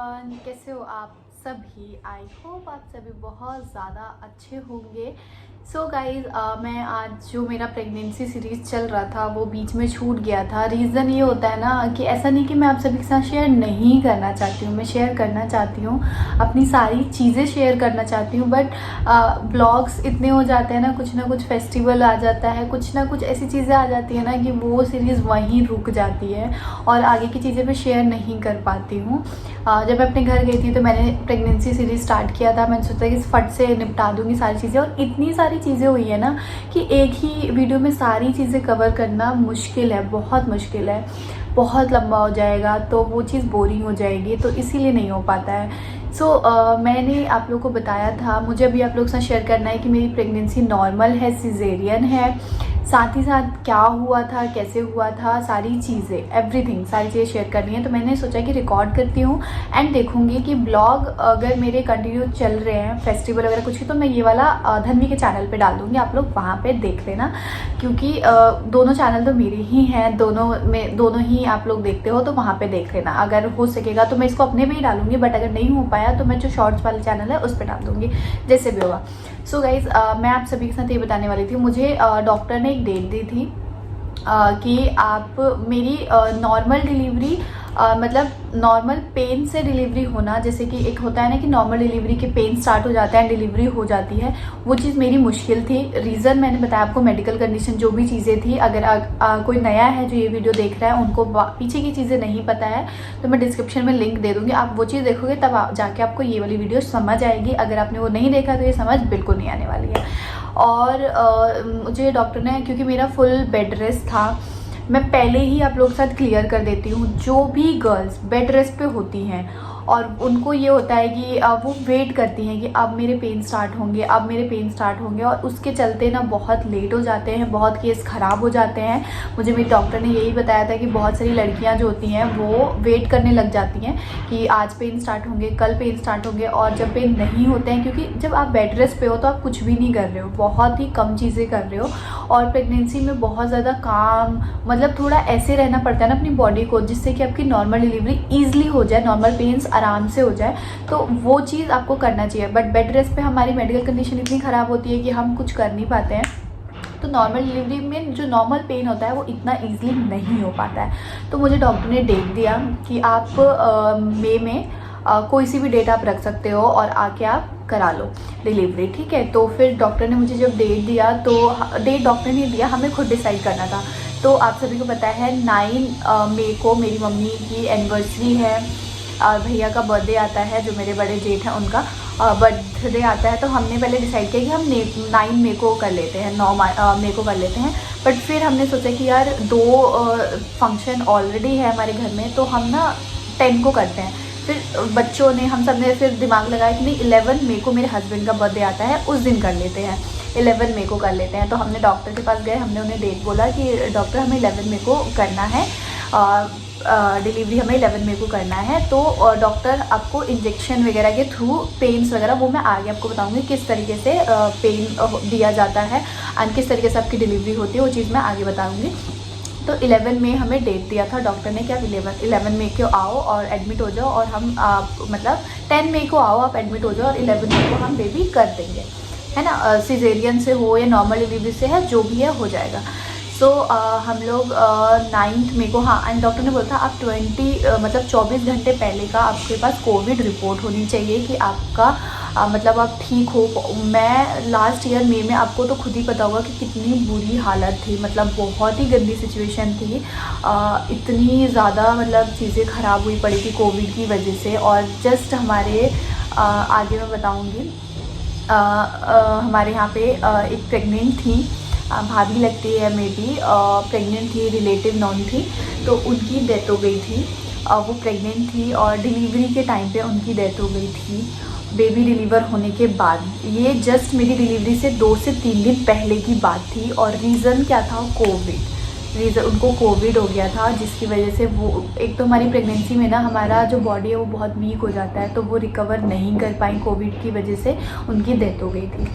Everyone, कैसे हो आप सभी। आई होप आप सभी बहुत ज़्यादा अच्छे होंगे। सो गाइज, मैं आज जो मेरा प्रेगनेंसी सीरीज़ चल रहा था वो बीच में छूट गया था। रीज़न ये होता है ना कि ऐसा नहीं कि मैं आप सभी के साथ शेयर नहीं करना चाहती हूँ, मैं शेयर करना चाहती हूँ, अपनी सारी चीज़ें शेयर करना चाहती हूँ। बट ब्लॉग्स इतने हो जाते हैं ना कुछ फेस्टिवल आ जाता है, कुछ ना कुछ ऐसी चीज़ें आ जाती है ना कि वो सीरीज़ वहीं रुक जाती है और आगे की चीज़ें मैं शेयर नहीं कर पाती हूँ। जब मैं अपने घर गई थी तो मैंने प्रेगनेंसी सीरीज़ स्टार्ट किया था। मैंने सोचा कि फट से निपटा दूँगी सारी चीज़ें, और इतनी सारी चीज़ें हुई है ना कि एक ही वीडियो में सारी चीज़ें कवर करना मुश्किल है, बहुत मुश्किल है, बहुत लंबा हो जाएगा तो वो चीज़ बोरिंग हो जाएगी, तो इसीलिए नहीं हो पाता है। मैंने आप लोगों को बताया था, मुझे अभी आप लोगों के साथ शेयर करना है कि मेरी प्रेगनेंसी नॉर्मल है, सिजेरियन है, साथ ही साथ क्या हुआ था, कैसे हुआ था, सारी चीज़ें, एवरीथिंग, सारी चीज़ें शेयर करनी है। तो मैंने सोचा कि रिकॉर्ड करती हूँ एंड देखूँगी कि ब्लॉग अगर मेरे कंटिन्यू चल रहे हैं, फेस्टिवल वगैरह कुछ भी, तो मैं ये वाला धन्वी के चैनल पे डाल दूँगी, आप लोग वहाँ पे देख लेना। क्योंकि दोनों चैनल तो मेरे ही हैं, दोनों ही आप लोग देखते हो, तो वहाँ पर देख लेना। अगर हो सकेगा तो मैं इसको अपने पे ही डालूँगी, बट अगर नहीं हो पाया तो मैं जो शॉर्ट्स वाला चैनल है उस पर डाल दूँगी, जैसे भी होगा। सो गाइज़, मैं आप सभी के साथ ये बताने वाली थी, मुझे डॉक्टर ने एक डेट दी थी कि आप मेरी नॉर्मल डिलीवरी, मतलब नॉर्मल पेन से डिलीवरी होना, जैसे कि एक होता है ना कि नॉर्मल डिलीवरी के पेन स्टार्ट हो जाता है, डिलीवरी हो जाती है, वो चीज़ मेरी मुश्किल थी। रीज़न मैंने बताया आपको, मेडिकल कंडीशन, जो भी चीज़ें थी। अगर कोई नया है जो ये वीडियो देख रहा है, उनको पीछे की चीज़ें नहीं पता है, तो मैं डिस्क्रिप्शन में लिंक दे दूँगी, आप वो चीज़ देखोगे तब जाके आपको ये वाली वीडियो समझ आएगी। अगर आपने वो नहीं देखा तो ये समझ बिल्कुल नहीं आने वाली है। और मुझे डॉक्टर ने, क्योंकि मेरा फुल बेड रेस्ट था, मैं पहले ही आप लोगों के साथ क्लियर कर देती हूँ, जो भी गर्ल्स बेड रेस्ट पे होती हैं और उनको ये होता है कि वो वेट करती हैं कि अब मेरे पेन स्टार्ट होंगे, अब मेरे पेन स्टार्ट होंगे, और उसके चलते ना बहुत लेट हो जाते हैं, बहुत केस ख़राब हो जाते हैं। मुझे मेरे डॉक्टर ने यही बताया था कि बहुत सारी लड़कियां जो होती हैं वो वेट करने लग जाती हैं कि आज पेन स्टार्ट होंगे, कल पेन स्टार्ट होंगे, और जब पेन नहीं होते हैं, क्योंकि जब आप बेड रेस्ट पे हो तो आप कुछ भी नहीं कर रहे हो, बहुत ही कम चीज़ें कर रहे हो, और प्रेगनेंसी में बहुत ज़्यादा काम, मतलब थोड़ा ऐसे रहना पड़ता है ना अपनी बॉडी को, जिससे कि आपकी नॉर्मल डिलीवरी ईजिली हो जाए, नॉर्मल पेन्स आराम से हो जाए, तो वो चीज़ आपको करना चाहिए। बट बेड रेस्ट पे हमारी मेडिकल कंडीशन इतनी ख़राब होती है कि हम कुछ कर नहीं पाते हैं, तो नॉर्मल डिलीवरी में जो नॉर्मल पेन होता है वो इतना ईजिली नहीं हो पाता है। तो मुझे डॉक्टर ने डेट दिया कि आप मई में कोई सी भी डेट आप रख सकते हो और आके आप करा लो डिलीवरी, ठीक है। तो फिर डॉक्टर ने मुझे जब डेट दिया, तो डेट डॉक्टर ने दिया, हमें खुद डिसाइड करना था। तो आप सभी को पता है 9 मई को मेरी मम्मी की एनिवर्सरी है, और भैया का बर्थडे आता है, जो मेरे बड़े जेठ हैं उनका बर्थडे आता है। तो हमने पहले डिसाइड किया कि हम 9 मई को कर लेते हैं, 9 मई को कर लेते हैं। बट फिर हमने सोचा कि यार 2 फंक्शन ऑलरेडी है हमारे घर में, तो हम ना 10 को करते हैं। फिर बच्चों ने, हम सब ने फिर दिमाग लगाया कि नहीं, 11 मई को मेरे हस्बैंड का बर्थडे आता है, उस दिन कर लेते हैं, 11 मई को कर लेते हैं। तो हमने डॉक्टर के पास गए, हमने उन्हें डेट बोला कि डॉक्टर हमें 11 मई को करना है, डिलीवरी हमें 11 मई को करना है। तो डॉक्टर आपको इंजेक्शन वगैरह के थ्रू पेन्स वगैरह, वो मैं आगे आपको बताऊंगी किस तरीके से पेन दिया जाता है और किस तरीके से आपकी डिलीवरी होती है, वो चीज़ मैं आगे बताऊंगी। तो 11 मई हमें डेट दिया था डॉक्टर ने कि आप 11 मई को आओ और एडमिट हो जाओ, और हम मतलब 10 मई को आओ, आप एडमिट हो जाओ, और 11 मई को हम बेबी कर देंगे, है ना। सिजेरियन से हो या नॉर्मल डिलीवरी से है, जो भी है हो जाएगा। सो हम लोग 9 मई को, हाँ, एंड डॉक्टर ने बोला था आप 24 घंटे पहले का आपके पास कोविड रिपोर्ट होनी चाहिए कि आपका मतलब आप ठीक हो। मैं लास्ट ईयर मई में, आपको तो खुद ही पता होगा कि कितनी बुरी हालत थी, मतलब बहुत ही गंदी सिचुएशन थी, इतनी ज़्यादा मतलब चीज़ें ख़राब हुई पड़ी थी कोविड की वजह से। और जस्ट हमारे आगे मैं बताऊँगी, हमारे यहाँ पे एक प्रेग्नेंट थी, भाभी लगती है, मे बी प्रेग्नेंट थी, रिलेटिव नॉन थी, तो उनकी डेथ हो गई थी। वो प्रेग्नेंट थी और डिलीवरी के टाइम पे उनकी डेथ हो गई थी, बेबी डिलीवर होने के बाद। ये जस्ट मेरी डिलीवरी से 2 से 3 दिन पहले की बात थी। और रीज़न क्या था? कोविड। रीज़न, उनको कोविड हो गया था, जिसकी वजह से वो, एक तो हमारी प्रेगनेंसी में ना हमारा जो बॉडी है वो बहुत वीक हो जाता है, तो वो रिकवर नहीं कर पाई, कोविड की वजह से उनकी डेथ हो गई थी।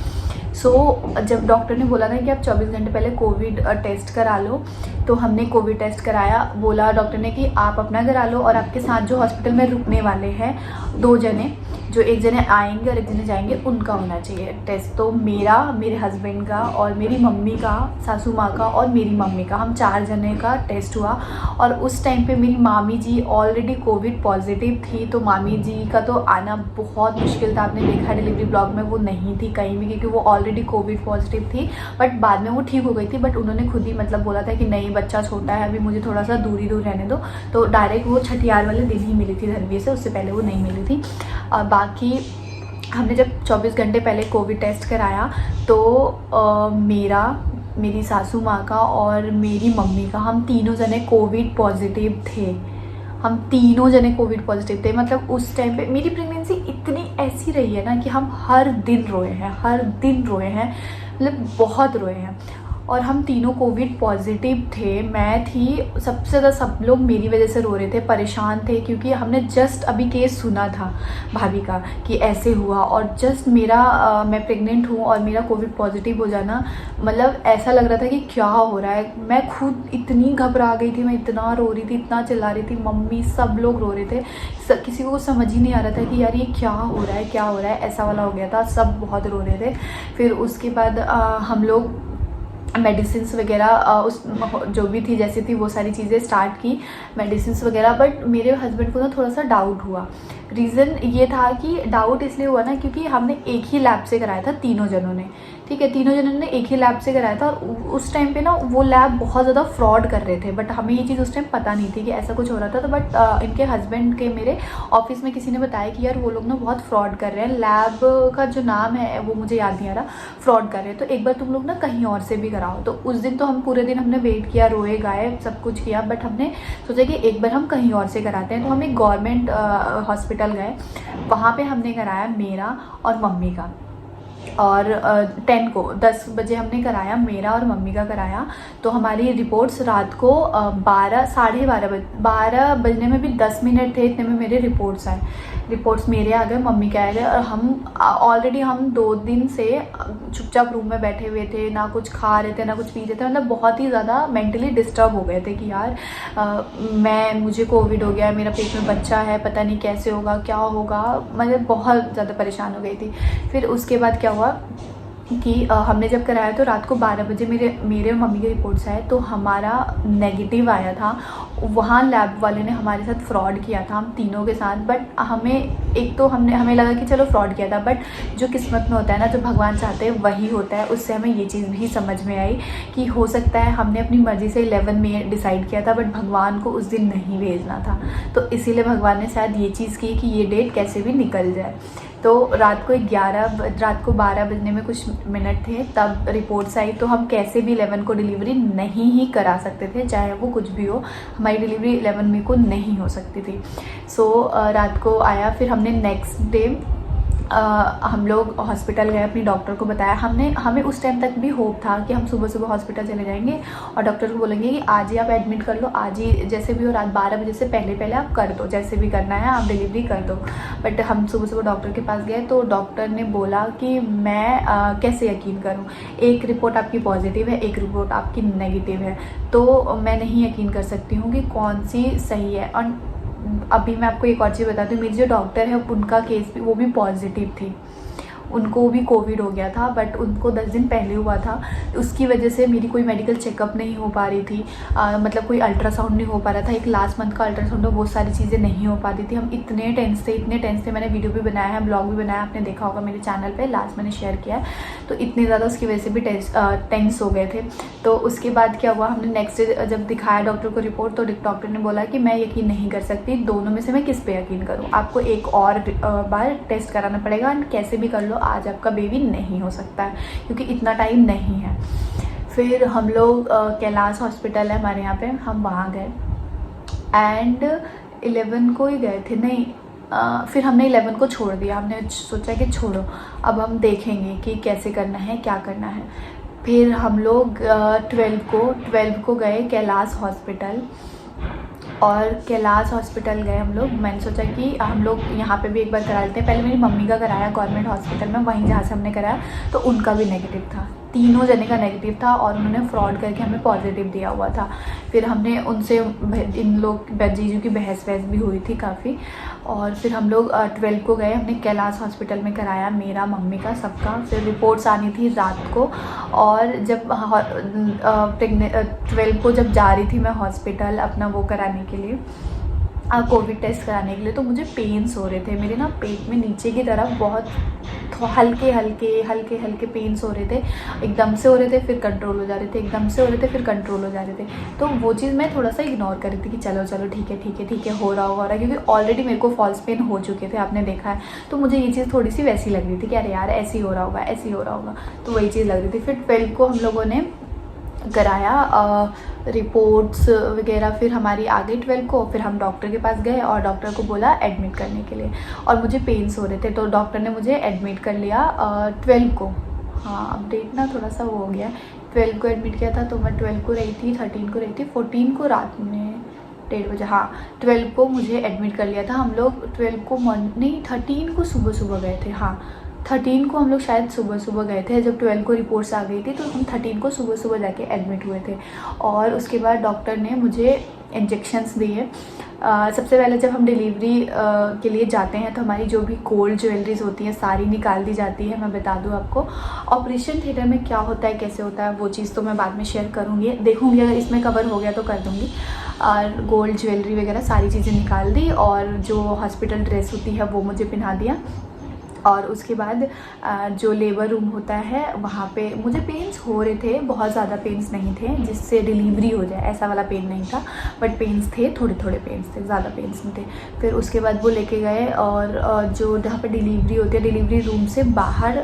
जब डॉक्टर ने बोला था कि आप 24 घंटे पहले कोविड टेस्ट करा लो, तो हमने कोविड टेस्ट कराया। बोला डॉक्टर ने कि आप अपना करा लो और आपके साथ जो हॉस्पिटल में रुकने वाले हैं 2 जने, जो 1 जने आएंगे और 1 जने जाएंगे, उनका होना चाहिए टेस्ट। तो मेरा, मेरे हस्बैंड का और मेरी मम्मी का, सासू माँ का और मेरी मम्मी का, हम 4 जने का टेस्ट हुआ। और उस टाइम पे मेरी मामी जी ऑलरेडी कोविड पॉजिटिव थी, तो मामी जी का तो आना बहुत मुश्किल था। आपने देखा डिलीवरी ब्लॉग में, वो नहीं थी कहीं भी क्योंकि वो ऑलरेडी कोविड पॉजिटिव थी। बट बाद में वो ठीक हो गई थी। बट उन्होंने खुद ही मतलब बोला था कि नहीं, बच्चा छोटा है, अभी मुझे थोड़ा सा दूर रहने दो। तो डायरेक्ट वो छठियार वाले दिन ही मिली थी धनवीर से, उससे पहले वो नहीं मिली थी। बाकी हमने जब 24 घंटे पहले कोविड टेस्ट कराया तो मेरी सासू माँ का और मेरी मम्मी का, हम तीनों जने कोविड पॉजिटिव थे। हम तीनों जने कोविड पॉजिटिव थे। मतलब उस टाइम पे मेरी प्रेगनेंसी इतनी ऐसी रही है ना कि हम हर दिन रोए हैं, मतलब बहुत रोए हैं। और हम तीनों कोविड पॉजिटिव थे। मैं थी सबसे ज़्यादा, सब लोग मेरी वजह से रो रहे थे, परेशान थे, क्योंकि हमने जस्ट अभी केस सुना था भाभी का कि ऐसे हुआ। और जस्ट मैं प्रेग्नेंट हूँ और मेरा कोविड पॉजिटिव हो जाना, मतलब ऐसा लग रहा था कि क्या हो रहा है। मैं खुद इतनी घबरा गई थी, मैं इतना रो रही थी, इतना चिल्ला रही थी, मम्मी सब लोग रो रहे थे। किसी को समझ ही नहीं आ रहा था कि यार ये क्या हो रहा है, ऐसा वाला हो गया था। सब बहुत रो रहे थे। फिर उसके बाद हम लोग मेडिसिन्स वगैरह उस जो भी थी जैसी थी वो सारी चीज़ें स्टार्ट की, मेडिसिन्स वगैरह। बट मेरे हस्बैंड को ना थोड़ा सा डाउट हुआ। रीज़न ये था कि डाउट इसलिए हुआ ना क्योंकि हमने एक ही लैब से कराया था तीनों जनों ने, ठीक है, तीनों जनों ने एक ही लैब से कराया था। और उस टाइम पे ना वो लैब बहुत ज़्यादा फ्रॉड कर रहे थे। बट हमें ये चीज़ उस टाइम पता नहीं थी कि ऐसा कुछ हो रहा था। तो बट इनके हस्बैंड के, मेरे ऑफिस में किसी ने बताया कि यार वो लोग ना बहुत फ्रॉड कर रहे हैं, लैब का जो नाम है वो मुझे याद नहीं आ रहा, फ्रॉड कर रहे हैं, तो एक बार तुम लोग ना कहीं और से भी कराओ। तो उस दिन तो हम पूरे दिन हमने वेट किया, रोए गाए, सब कुछ किया। बट हमने सोचा कि एक बार हम कहीं और से कराते हैं। तो हम एक गवर्नमेंट हॉस्पिटल गए, वहाँ पे हमने कराया मेरा और मम्मी का। और 10 बजे हमने कराया, मेरा और मम्मी का कराया। तो हमारी रिपोर्ट्स रात को 12 बजने में भी 10 मिनट थे, इतने में मेरे रिपोर्ट्स आए। रिपोर्ट्स मेरे आ गए, मम्मी के आ गए। और हम ऑलरेडी 2 दिन से चुपचाप रूम में बैठे हुए थे, ना कुछ खा रहे थे ना कुछ पी रहे थे। मतलब बहुत ही ज़्यादा मेंटली डिस्टर्ब हो गए थे कि यार मुझे कोविड हो गया है, मेरा पेट में बच्चा है, पता नहीं कैसे होगा, क्या होगा। मतलब बहुत ज़्यादा परेशान हो गई थी। फिर उसके बाद क्या हुआ कि हमने जब कराया तो रात को 12 बजे मेरे और मम्मी के रिपोर्ट्स आए, तो हमारा नेगेटिव आया था। वहाँ लैब वाले ने हमारे साथ फ्रॉड किया था, हम तीनों के साथ। बट हमें लगा कि चलो फ्रॉड किया था, बट जो किस्मत में होता है ना, जो भगवान चाहते हैं वही होता है। उससे हमें ये चीज़ भी समझ में आई कि हो सकता है हमने अपनी मर्ज़ी से 11 में डिसाइड किया था, बट भगवान को उस दिन नहीं भेजना था। तो इसीलिए भगवान ने शायद ये चीज़ की कि ये डेट कैसे भी निकल जाए। तो रात को 12 बजने में कुछ मिनट थे तब रिपोर्ट्स आई। तो हम कैसे भी 11 को डिलीवरी नहीं ही करा सकते थे, चाहे वो कुछ भी हो। हमारी डिलीवरी 11 मई को नहीं हो सकती थी। रात को आया। फिर हमने नेक्स्ट डे हम लोग हॉस्पिटल गए, अपनी डॉक्टर को बताया। हमें उस टाइम तक भी होप था कि हम सुबह सुबह हॉस्पिटल चले जाएंगे और डॉक्टर को बोलेंगे कि आज ही आप एडमिट कर लो, आज ही जैसे भी हो, रात 12 बजे से पहले आप कर दो, जैसे भी करना है आप डिलीवरी कर दो। बट हम सुबह सुबह डॉक्टर के पास गए तो डॉक्टर ने बोला कि मैं कैसे यकीन करूँ, एक रिपोर्ट आपकी पॉजिटिव है, एक रिपोर्ट आपकी नेगेटिव है, तो मैं नहीं यकीन कर सकती हूँ कि कौन सी सही है। और अभी मैं आपको एक और चीज़ बता दूँ, मेरी जो डॉक्टर है उनका केस भी, वो भी पॉजिटिव थी, उनको भी कोविड हो गया था। बट उनको 10 दिन पहले हुआ था। उसकी वजह से मेरी कोई मेडिकल चेकअप नहीं हो पा रही थी, मतलब कोई अल्ट्रासाउंड नहीं हो पा रहा था। एक लास्ट मंथ का अल्ट्रासाउंड, वो सारी चीज़ें नहीं हो पाती थी। हम इतने टेंस थे। मैंने वीडियो भी बनाया है, ब्लॉग भी बनाया, आपने देखा होगा मेरे चैनल पे, लास्ट मैंने शेयर किया है। तो इतने ज़्यादा उसकी वजह से भी टेंस हो गए थे। तो उसके बाद क्या हुआ, हमने नेक्स्ट डे जब दिखाया डॉक्टर को रिपोर्ट, तो डॉक्टर ने बोला कि मैं यकीन नहीं कर सकती, दोनों में से मैं किस पे यकीन करूँ, आपको एक और बार टेस्ट कराना पड़ेगा, कैसे भी कर लो, आज आपका बेबी नहीं हो सकता है क्योंकि इतना टाइम नहीं है। फिर हम लोग कैलाश हॉस्पिटल है हमारे यहाँ पे, हम वहाँ गए एंड 11 को ही गए थे, नहीं फिर हमने 11 को छोड़ दिया। हमने सोचा कि छोड़ो, अब हम देखेंगे कि कैसे करना है, क्या करना है। फिर हम लोग 12 को गए कैलाश हॉस्पिटल। और कैलाश हॉस्पिटल गए हम लोग। मैंने सोचा कि हम लोग यहाँ पे भी एक बार करा लेते हैं। पहले मेरी मम्मी का कराया गवर्नमेंट हॉस्पिटल में, वहीं जहाँ से हमने कराया, तो उनका भी नेगेटिव था, तीनों जने का नेगेटिव था और उन्होंने फ्रॉड करके हमें पॉजिटिव दिया हुआ था। फिर हमने उनसे इन लोग जीजू की बहस वहस भी हुई थी काफ़ी। और फिर हम लोग 12 को गए, हमने कैलाश हॉस्पिटल में कराया, मेरा मम्मी का सबका। फिर रिपोर्ट्स आनी थी रात को, और जब 12 को जब जा रही थी मैं हॉस्पिटल अपना वो कराने के लिए, कोविड टेस्ट कराने के लिए, तो मुझे पेन्स हो रहे थे मेरे ना पेट में नीचे की तरफ, बहुत हल्के हल्के पेन्स हो रहे थे। एकदम से हो रहे थे फिर कंट्रोल हो जा रहे थे, एकदम से हो रहे थे फिर कंट्रोल हो जा रहे थे। तो वो चीज़ मैं थोड़ा सा इग्नोर कर रही थी कि चलो ठीक है हो रहा होगा, क्योंकि ऑलरेडी मेरे को फॉल्स पेन हो चुके थे, आपने देखा है। तो मुझे ये चीज़ थोड़ी सी वैसी लग रही थी कि अरे यार ऐसे ही हो रहा होगा, तो वही चीज़ लग रही थी। फिर 12 को हम लोगों ने कराया रिपोर्ट्स वगैरह, फिर हमारी आ गई 12 को। फिर हम डॉक्टर के पास गए और डॉक्टर को बोला एडमिट करने के लिए, और मुझे पेन्स हो रहे थे, तो डॉक्टर ने मुझे एडमिट कर लिया 12 को। हाँ, अब डेट ना थोड़ा सा वो हो गया, 12 को एडमिट किया था, तो मैं 12 को रही थी, 13 को रही थी, 14 को रात में 1:30 बजे, हाँ 12 को मुझे एडमिट कर लिया था हम लोग। 12 को नहीं 13 को सुबह गए थे, हाँ 13 को हम लोग शायद सुबह गए थे। जब 12 को रिपोर्ट्स आ गई थी तो हम 13 को सुबह जाके एडमिट हुए थे। और उसके बाद डॉक्टर ने मुझे इंजेक्शंस दिए। सबसे पहले जब हम डिलीवरी के लिए जाते हैं तो हमारी जो भी गोल्ड ज्वेलरीज होती हैं सारी निकाल दी जाती है। मैं बता दूं आपको ऑपरेशन थिएटर में क्या होता है, कैसे होता है, वो चीज़ तो मैं बाद में शेयर करूँगी, देखूँगी अगर इसमें कवर हो गया तो कर दूँगी। और गोल्ड ज्वेलरी वगैरह सारी चीज़ें निकाल दी, और जो हॉस्पिटल ड्रेस होती है वो मुझे पहना दिया। और उसके बाद जो लेबर रूम होता है वहाँ पे मुझे पेन्स हो रहे थे, बहुत ज़्यादा पेन्स नहीं थे जिससे डिलीवरी हो जाए, ऐसा वाला पेन नहीं था, बट पेन्स थे, थोड़े पेन्स थे, ज़्यादा पेन्स नहीं थे। फिर उसके बाद वो लेके गए, और जो जहाँ पे डिलीवरी होती है, डिलीवरी रूम से बाहर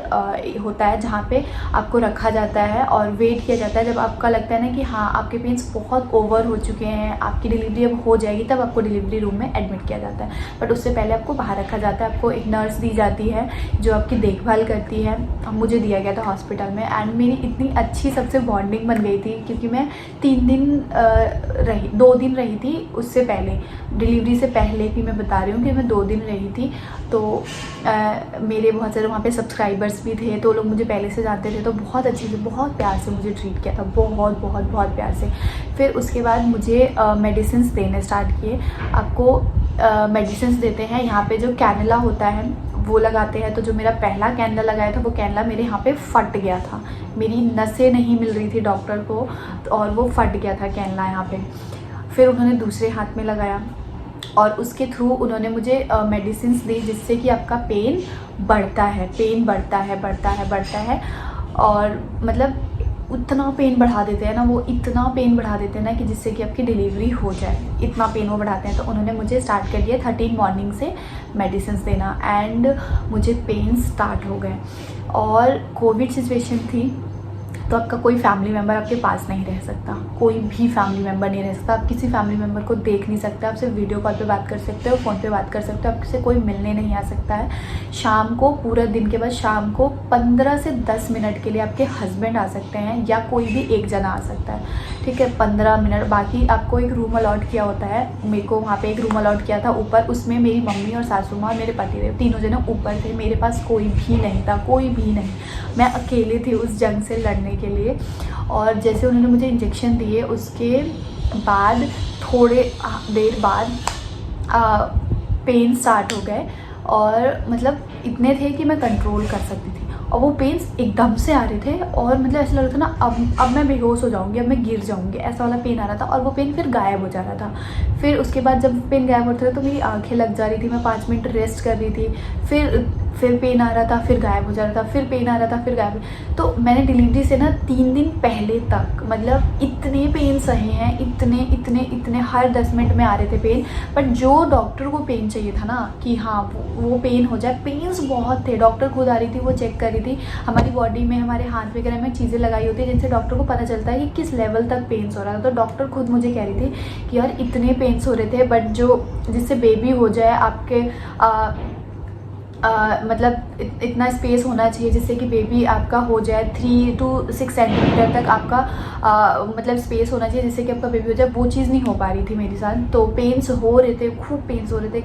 होता है जहाँ पे आपको रखा जाता है और वेट किया जाता है। जब आपका लगता है ना कि हाँ आपके पेन्स बहुत ओवर हो चुके हैं, आपकी डिलीवरी अब हो जाएगी, तब आपको डिलीवरी रूम में एडमिट किया जाता है। बट उससे पहले आपको बाहर रखा जाता है, आपको एक नर्स दी जाती है जो आपकी देखभाल करती है। मुझे दिया गया था हॉस्पिटल में, एंड मेरी इतनी अच्छी सबसे बॉन्डिंग बन गई थी, क्योंकि मैं 2 दिन रही थी उससे पहले, डिलीवरी से पहले भी मैं बता रही हूँ कि मैं 2 दिन रही थी। तो मेरे बहुत सारे वहाँ पे सब्सक्राइबर्स भी थे, तो लोग मुझे पहले से जानते थे, तो बहुत अच्छे से बहुत प्यार से मुझे ट्रीट किया था, बहुत प्यार से। फिर उसके बाद मुझे मेडिसिन्स देने स्टार्ट किए। आपको मेडिसिन्स देते हैं यहाँ पे, जो कैनुला होता है वो लगाते हैं। तो जो मेरा पहला कैनुला लगाया था वो कैनुला मेरे यहाँ पे फट गया था, मेरी नसें नहीं मिल रही थी डॉक्टर को, और वो फट गया था कैनुला यहाँ पे। फिर उन्होंने दूसरे हाथ में लगाया, और उसके थ्रू उन्होंने मुझे मेडिसिन्स दी, जिससे कि आपका पेन बढ़ता है, और मतलब उतना पेन बढ़ा देते हैं ना, वो इतना पेन बढ़ा देते हैं ना कि जिससे कि आपकी डिलीवरी हो जाए, इतना पेन वो बढ़ाते हैं। तो उन्होंने मुझे स्टार्ट कर दिया 13 मॉर्निंग से मेडिसिन देना, एंड मुझे पेन स्टार्ट हो गए। और कोविड सिचुएशन थी, तो आपका कोई फैमिली मेम्बर आपके पास नहीं रह सकता, कोई भी फैमिली मेम्बर नहीं रह सकता। आप किसी फैमिली मेम्बर को देख नहीं सकते, आप सिर्फ वीडियो कॉल पे बात कर सकते हो, फ़ोन पे बात कर सकते हो, आपसे कोई मिलने नहीं आ सकता है। शाम को पूरा दिन के बाद शाम को 15 से 10 मिनट के लिए आपके हस्बैंड आ सकते हैं, या कोई भी एक जना आ सकता है, ठीक है, 15 मिनट। बाकी आपको एक रूम अलॉट किया होता है, मेरे को वहाँ पर एक रूम अलॉट किया था ऊपर, उसमें मेरी मम्मी और सासू माँ और मेरे पति देव तीनों जने ऊपर थे। मेरे पास कोई भी नहीं था, कोई भी नहीं, मैं अकेले थी उस जंग से लड़ने के लिए। और जैसे उन्होंने मुझे इंजेक्शन दिए, उसके बाद थोड़े देर बाद पेन स्टार्ट हो गए, और मतलब इतने थे कि मैं कंट्रोल कर सकती थी, और वो पेन्स एकदम से आ रहे थे, और मतलब ऐसा लग रहा था ना अब मैं बेहोश हो जाऊंगी, अब मैं गिर जाऊंगी, ऐसा वाला पेन आ रहा था। और वो पेन फिर गायब हो जा रहा था। फिर उसके बाद जब पेन गायब होता था तो मेरी आंखें लग जा रही थी, मैं 5 मिनट रेस्ट कर रही थी, फिर पेन आ रहा था, फिर गायब हो जा रहा था, फिर पेन आ रहा था, फिर गायब। तो मैंने डिलीवरी से ना 3 दिन पहले तक मतलब इतने पेन सहे हैं, इतने हर 10 मिनट में आ रहे थे पेन। बट जो डॉक्टर को पेन चाहिए था ना कि हाँ वो पेन हो जाए, पेन्स बहुत थे। डॉक्टर खुद आ रही थी, वो चेक कर रही थी हमारी बॉडी में, हमारे हाथ वगैरह में चीज़ें लगाई होती है जिनसे डॉक्टर को पता चलता है कि किस लेवल तक पेन्स हो रहा था। तो डॉक्टर खुद मुझे कह रही थी कि यार इतने पेन्स हो रहे थे, बट जो जिससे बेबी हो जाए आपके मतलब इतना स्पेस होना चाहिए जिससे कि बेबी आपका हो जाए 3 to 6 सेंटीमीटर तक आपका मतलब स्पेस होना चाहिए जिससे कि आपका बेबी हो जाए। वो चीज़ नहीं हो पा रही थी मेरे साथ, तो पेन्स हो रहे थे, खूब पेन्स हो रहे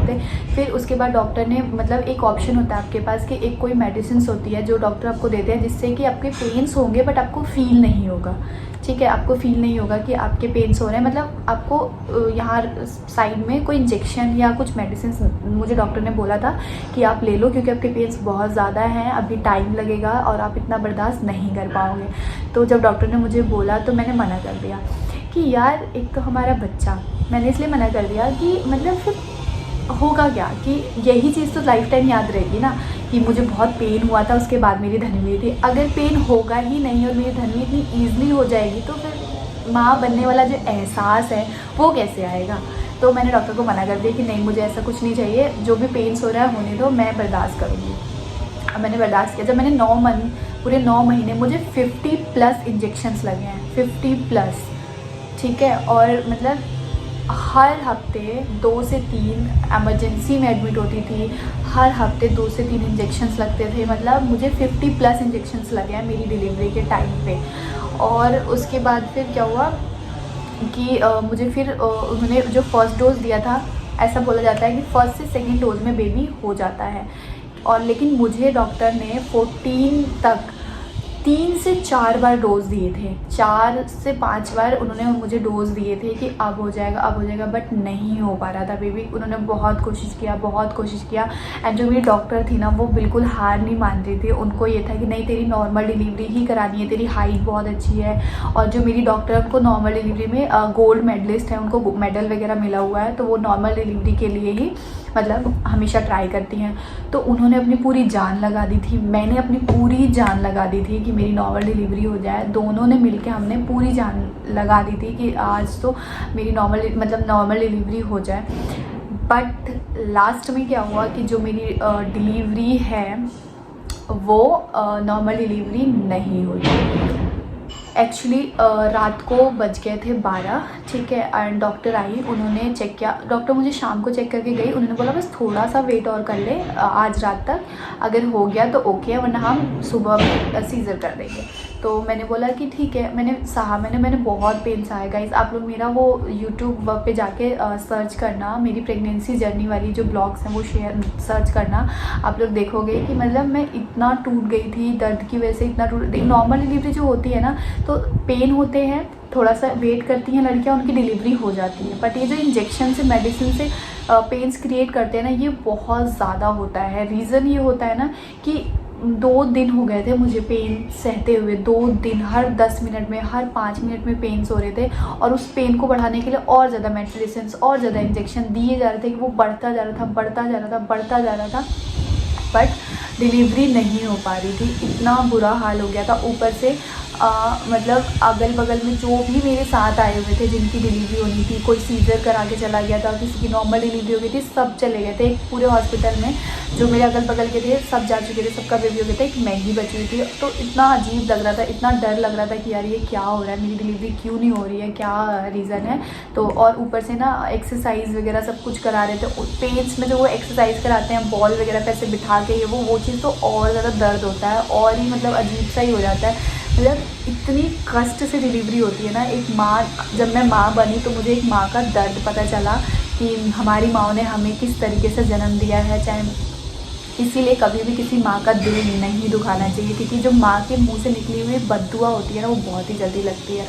थे। फिर उसके बाद डॉक्टर ने मतलब एक ऑप्शन होता है आपके पास कि एक कोई मेडिसिन होती है जो डॉक्टर आपको देते हैं जिससे कि आपके पेन्स होंगे बट आपको फील नहीं होगा। ठीक है, आपको फील नहीं होगा कि आपके पेन्स हो रहे हैं, मतलब आपको यहाँ साइड में कोई इंजेक्शन या कुछ मेडिसिन मुझे डॉक्टर ने बोला था कि आप ले लो क्योंकि आपके पेन्स बहुत ज़्यादा हैं, अभी टाइम लगेगा और आप इतना बर्दाश्त नहीं कर पाओगे। तो जब डॉक्टर ने मुझे बोला तो मैंने मना कर दिया कि यार एक तो हमारा बच्चा, मैंने इसलिए मना कर दिया कि मतलब फिर होगा क्या कि यही चीज़ तो लाइफ टाइम याद रहेगी ना कि मुझे बहुत पेन हुआ था, उसके बाद मेरी धन्वी हुई थी। अगर पेन होगा ही नहीं और मेरी धन्वी इतनी ईजिली हो जाएगी तो फिर माँ बनने वाला जो एहसास है वो कैसे आएगा। तो मैंने डॉक्टर को मना कर दिया कि नहीं, मुझे ऐसा कुछ नहीं चाहिए, जो भी पेन्स हो रहा है होने दो, मैं बर्दाश्त करूँगी। अब मैंने बर्दाश्त किया। जब मैंने पूरे 9 महीने मुझे 50+ इंजेक्शंस लगे हैं, 50+। ठीक है, और मतलब हर हफ्ते 2 से 3 एमरजेंसी में एडमिट होती थी, हर हफ्ते 2 से 3 इंजेक्शंस लगते थे। मतलब मुझे 50+ इंजेक्शंस लगे हैं मेरी डिलीवरी के टाइम पे। और उसके बाद फिर क्या हुआ कि मुझे फिर उन्होंने जो फर्स्ट डोज़ दिया था, ऐसा बोला जाता है कि फर्स्ट से सेकंड डोज़ में बेबी हो जाता है, और लेकिन मुझे डॉक्टर ने 14 तक 3 से 4 बार डोज़ दिए थे, 4 से 5 बार उन्होंने मुझे डोज़ दिए थे कि अब हो जाएगा, बट नहीं हो पा रहा था बेबी। उन्होंने बहुत कोशिश किया एंड जो मेरी डॉक्टर थी ना वो बिल्कुल हार नहीं मान रही थी। उनको ये था कि नहीं, तेरी नॉर्मल डिलीवरी ही करानी है, तेरी हाइट बहुत अच्छी है। और जो मेरी डॉक्टर है उनको नॉर्मल डिलीवरी में गोल्ड मेडलिस्ट है, उनको मेडल वगैरह मिला हुआ है, तो वो नॉर्मल डिलीवरी के लिए ही मतलब हमेशा ट्राई करती हैं। तो उन्होंने अपनी पूरी जान लगा दी थी, मैंने अपनी पूरी जान लगा दी थी कि मेरी नॉर्मल डिलीवरी हो जाए। दोनों ने मिलके हमने पूरी जान लगा दी थी कि आज तो मेरी नॉर्मल डिलीवरी हो जाए। बट लास्ट में क्या हुआ कि जो मेरी डिलीवरी है वो नॉर्मल डिलीवरी नहीं हुई। एक्चुअली रात को बज गए थे 12, ठीक है, एंड डॉक्टर आई, उन्होंने चेक किया। डॉक्टर मुझे शाम को चेक करके गई, उन्होंने बोला बस थोड़ा सा वेट और कर ले, आज रात तक अगर हो गया तो ओके है, वरना हम सुबह में सीज़र कर देंगे। तो मैंने बोला कि ठीक है। मैंने बहुत पेन सहा गाइस। आप लोग मेरा वो यूट्यूब पे जाके सर्च करना, मेरी प्रेगनेंसी जर्नी वाली जो ब्लॉग्स हैं वो सर्च करना, आप लोग देखोगे कि मतलब मैं इतना टूट गई थी दर्द की वजह से, इतना टूट। नॉर्मल डिलीवरी जो होती है ना तो पेन होते हैं, थोड़ा सा वेट करती हैं लड़कियां, उनकी डिलीवरी हो जाती है। बट ये जो इंजेक्शन से मेडिसिन से पेन्स क्रिएट करते हैं ना, ये बहुत ज़्यादा होता है। रीज़न ये होता है ना कि 2 दिन हो गए थे मुझे पेन सहते हुए, 2 दिन, हर 10 मिनट में, हर 5 मिनट में पेन्स हो रहे थे। और उस पेन को बढ़ाने के लिए और ज़्यादा मेडिसिन और ज़्यादा इंजेक्शन दिए जा रहे थे कि वो बढ़ता जा रहा था, बट डिलीवरी नहीं हो पा रही थी। इतना बुरा हाल हो गया था। ऊपर से मतलब अगल बगल में जो भी मेरे साथ आए हुए थे जिनकी डिलीवरी होनी थी, कोई सीज़र करा के चला गया था, किसी की नॉर्मल डिलीवरी हो गई थी, सब चले गए थे। एक पूरे हॉस्पिटल में जो मेरे अगल बगल के थे सब जा चुके थे, सबका बेबी हो गया था, एक मैं ही बची हुई थी। तो इतना अजीब लग रहा था, इतना डर लग रहा था कि यार ये क्या हो रहा है, मेरी डिलीवरी क्यों नहीं हो रही है, क्या रीज़न है। तो और ऊपर से ना एक्सरसाइज वगैरह सब कुछ करा रहे थे। पेन्स में जो वो एक्सरसाइज कराते हैं बॉल वगैरह पे ऐसे बिठा के, ये वो चीज़ तो और ज़्यादा दर्द होता है और ही मतलब अजीब सा ही हो जाता है। मतलब इतनी कष्ट से डिलीवरी होती है ना एक माँ। जब मैं माँ बनी तो मुझे एक माँ का दर्द पता चला कि हमारी माँ ने हमें किस तरीके से जन्म दिया है। चाहे इसीलिए कभी भी किसी माँ का दिल नहीं दुखाना चाहिए, क्योंकि जो माँ के मुंह से निकली हुई बद्दुआ होती है ना वो बहुत ही जल्दी लगती है।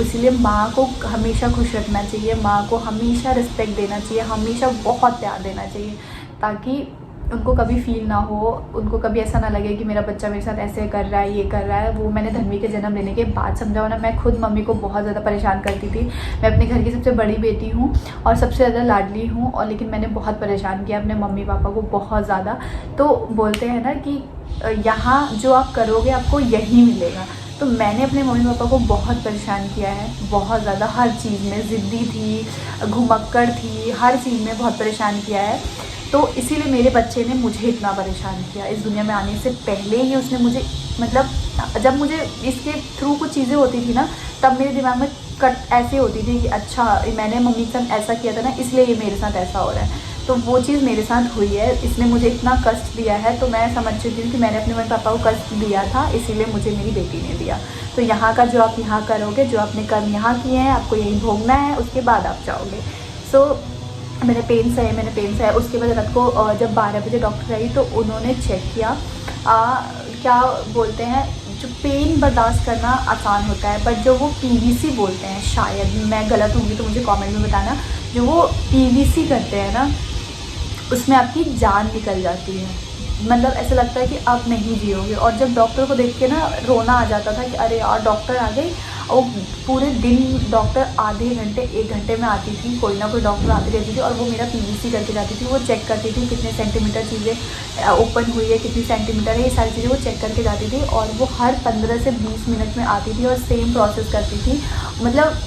इसीलिए माँ को हमेशा खुश रखना चाहिए, माँ को हमेशा रिस्पेक्ट देना चाहिए, हमेशा बहुत प्यार देना चाहिए, ताकि उनको कभी फील ना हो, उनको कभी ऐसा ना लगे कि मेरा बच्चा मेरे साथ ऐसे कर रहा है, ये कर रहा है। वो मैंने धन्वी के जन्म लेने के बाद समझा हो ना। मैं खुद मम्मी को बहुत ज़्यादा परेशान करती थी। मैं अपने घर की सबसे बड़ी बेटी हूँ और सबसे ज़्यादा लाडली हूँ, और लेकिन मैंने बहुत परेशान किया अपने मम्मी पापा को बहुत ज़्यादा। तो बोलते हैं ना कि यहाँ जो आप करोगे आपको यही मिलेगा। तो मैंने अपने मम्मी पापा को बहुत परेशान किया है, बहुत ज़्यादा। हर चीज़ में ज़िद्दी थी, घुमक्कड़ थी, हर चीज़ में बहुत परेशान किया है। तो इसीलिए मेरे बच्चे ने मुझे इतना परेशान किया। इस दुनिया में आने से पहले ही उसने मुझे, मतलब जब मुझे इसके थ्रू कुछ चीज़ें होती थी ना, तब मेरे दिमाग में कट ऐसे होती थी कि अच्छा मैंने मम्मी के साथ ऐसा किया था ना, इसलिए ये मेरे साथ ऐसा हो रहा है। तो वो चीज़ मेरे साथ हुई है, इसने मुझे इतना कष्ट दिया है। तो मैं समझ चुकी हूँ कि मैंने अपने मम्मी पापा को कष्ट दिया था, इसीलिए मुझे मेरी बेटी ने दिया। तो यहाँ का जो आप यहाँ करोगे, जो आपने कर्म यहाँ किए हैं, आपको यही भोगना है, उसके बाद आप जाओगे। सो मैंने पेन सहे। उसके बाद रात को जब 12 बजे डॉक्टर आई तो उन्होंने चेक किया। क्या बोलते हैं, जो पेन बर्दाश्त करना आसान होता है, बट जो वो पीवीसी बोलते हैं, शायद मैं गलत होंगी तो मुझे कमेंट में बताना, जो वो पीवीसी करते हैं ना, उसमें आपकी जान निकल जाती है। मतलब ऐसा लगता है कि आप नहीं जियोगे। और जब डॉक्टर को देख के ना रोना आ जाता था कि अरे यार डॉक्टर आ गई। और पूरे दिन डॉक्टर आधे घंटे 1 घंटे में आती थी, कोई ना कोई डॉक्टर आती रहती थी, और वो मेरा पीवीसी करके जाती थी। वो चेक करती थी कितने सेंटीमीटर चीज़ें ओपन हुई है, कितनी सेंटीमीटर है, ये सारी चीज़ें वो चेक करके जाती थी। और वो हर 15 से 20 मिनट में आती थी और सेम प्रोसेस करती थी। मतलब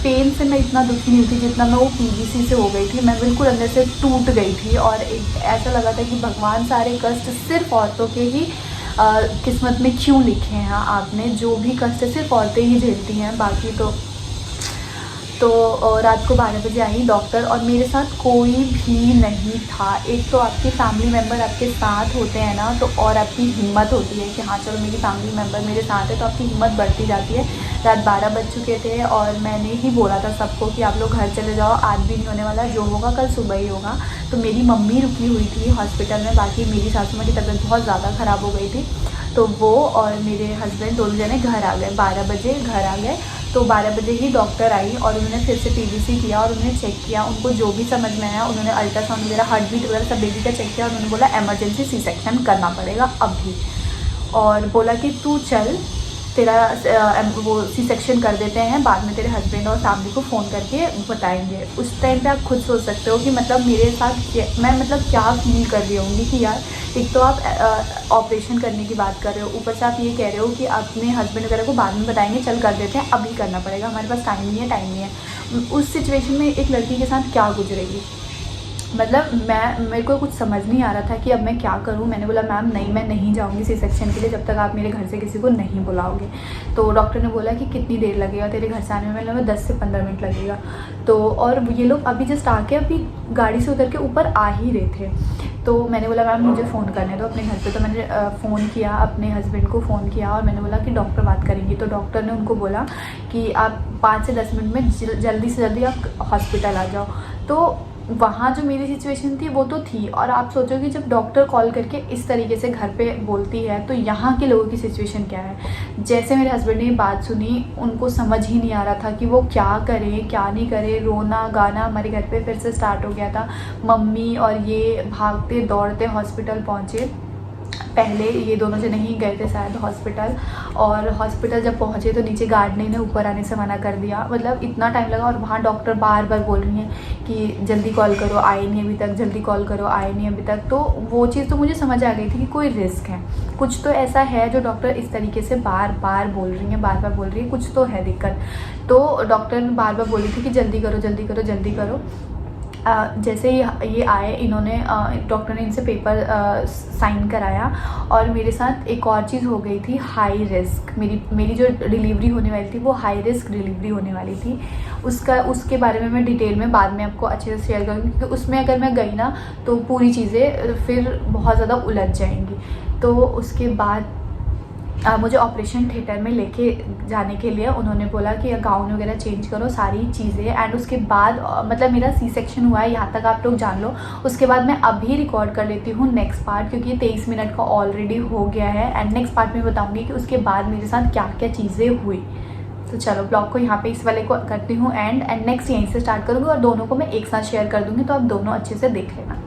पेन से मैं इतना दुखी नहीं थी जितना मैं वो पीवीसी से हो गई थी। मैं बिल्कुल अंदर से टूट गई थी और एक ऐसा लगा था कि भगवान सारे कष्ट सिर्फ औरतों के ही किस्मत में क्यों लिखे हैं। आपने जो भी कष्ट सिर्फ औरतें ही झेलती हैं, बाकी तो रात को 12 बजे आई डॉक्टर, और मेरे साथ कोई भी नहीं था। एक तो आपके फैमिली मेम्बर आपके साथ होते हैं ना, तो और आपकी हिम्मत होती है कि हाँ चलो मेरी फैमिली मेम्बर मेरे साथ है, तो आपकी हिम्मत बढ़ती जाती है। रात 12 बज चुके थे और मैंने ही बोला था सबको कि आप लोग घर चले जाओ, आज भी नहीं होने वाला, जो होगा कल सुबह ही होगा। तो मेरी मम्मी रुकी हुई थी हॉस्पिटल में, बाकी मेरी सासू माँ की तबीयत बहुत ज़्यादा ख़राब हो गई थी। तो वो और मेरे हस्बैंड दोनों जने घर आ गए, 12 बजे घर आ गए। तो 12 बजे ही डॉक्टर आई और उन्होंने फिर से पीवीसी किया और उन्होंने चेक किया। उनको जो भी समझ में आया, उन्होंने अल्ट्रासाउंड वगैरह, हार्ट बीट वगैरह सब बेबी का चेक किया। उन्होंने बोला इमरजेंसी सी सेक्शन करना पड़ेगा अभी, और बोला कि तू चल, तेरा वो सी सेक्शन कर देते हैं, बाद में तेरे हस्बैंड और फैमिली को फ़ोन करके बताएंगे। उस टाइम पे आप खुद सोच सकते हो कि मतलब मेरे साथ मैं मतलब क्या फील कर रही होंगी कि यार एक तो आप ऑपरेशन करने की बात कर रहे हो, ऊपर से आप ये कह रहे हो कि अपने हस्बैंड वगैरह को बाद में बताएंगे, चल कर देते हैं, अभी करना पड़ेगा, हमारे पास टाइम नहीं है। उस सिचुएशन में एक लड़की के साथ क्या गुजरेगी। मतलब मेरे को कुछ समझ नहीं आ रहा था कि अब मैं क्या करूं। मैंने बोला मैम नहीं, मैं नहीं जाऊंगी सी सेक्शन के लिए जब तक आप मेरे घर से किसी को नहीं बुलाओगे। तो डॉक्टर ने बोला कि कितनी देर लगेगा तेरे घर से आने में। मैंने 10 से 15 मिनट लगेगा। तो और ये लोग अभी जस्ट आके अभी गाड़ी से उतर के ऊपर आ ही रहे थे। तो मैंने बोला मैम मुझे फ़ोन करने दो अपने घर पे। तो मैंने फ़ोन किया, अपने हस्बैंड को फ़ोन किया और मैंने बोला कि डॉक्टर बात करेंगी। तो डॉक्टर ने उनको बोला कि आप 5 से 10 मिनट में जल्दी से जल्दी आप हॉस्पिटल आ जाओ। तो वहाँ जो मेरी सिचुएशन थी वो तो थी, और आप सोचो कि जब डॉक्टर कॉल करके इस तरीके से घर पे बोलती है तो यहाँ के लोगों की सिचुएशन क्या है। जैसे मेरे हस्बैंड ने ये बात सुनी, उनको समझ ही नहीं आ रहा था कि वो क्या करें क्या नहीं करें। रोना गाना हमारे घर पे फिर से स्टार्ट हो गया था। मम्मी और ये भागते दौड़ते हॉस्पिटल पहुँचे। पहले ये दोनों जने ही गए थे शायद हॉस्पिटल, और हॉस्पिटल जब पहुँचे तो नीचे गार्ड ने ऊपर आने से मना कर दिया। मतलब इतना टाइम लगा, और वहाँ डॉक्टर बार बार बोल रही हैं कि जल्दी कॉल करो, आए नहीं अभी तक, जल्दी कॉल करो, आए नहीं अभी तक। तो वो चीज़ तो मुझे समझ आ गई थी कि कोई रिस्क है, कुछ तो ऐसा है जो डॉक्टर इस तरीके से बार बार बोल रही है, कुछ तो है दिक्कत। तो डॉक्टर ने बार बार बोली थी कि जल्दी करो जल्दी करो जल्दी करो। जैसे ये आए, इन्होंने डॉक्टर ने इनसे पेपर साइन कराया, और मेरे साथ एक और चीज़ हो गई थी, हाई रिस्क। मेरी जो डिलीवरी होने वाली थी वो हाई रिस्क डिलीवरी होने वाली थी। उसके बारे में मैं डिटेल में बाद में आपको अच्छे से शेयर करूँगी, क्योंकि उसमें अगर मैं गई ना तो पूरी चीज़ें फिर बहुत ज़्यादा उलझ जाएंगी। तो उसके बाद मुझे ऑपरेशन थिएटर में लेके जाने के लिए उन्होंने बोला कि गाउन वगैरह चेंज करो, सारी चीज़ें। एंड उसके बाद मतलब मेरा सी सेक्शन हुआ है, यहाँ तक आप लोग जान लो। उसके बाद मैं अभी रिकॉर्ड कर लेती हूँ नेक्स्ट पार्ट, क्योंकि ये 23 मिनट का ऑलरेडी हो गया है। एंड नेक्स्ट पार्ट में बताऊँगी कि उसके बाद मेरे साथ क्या क्या चीज़ें हुई। तो चलो ब्लॉग को यहाँ पे इस वाले को करती हूँ एंड नेक्स्ट यहीं से स्टार्ट करूँगी, और दोनों को मैं एक साथ शेयर कर दूँगी, तो आप दोनों अच्छे से देख लेना।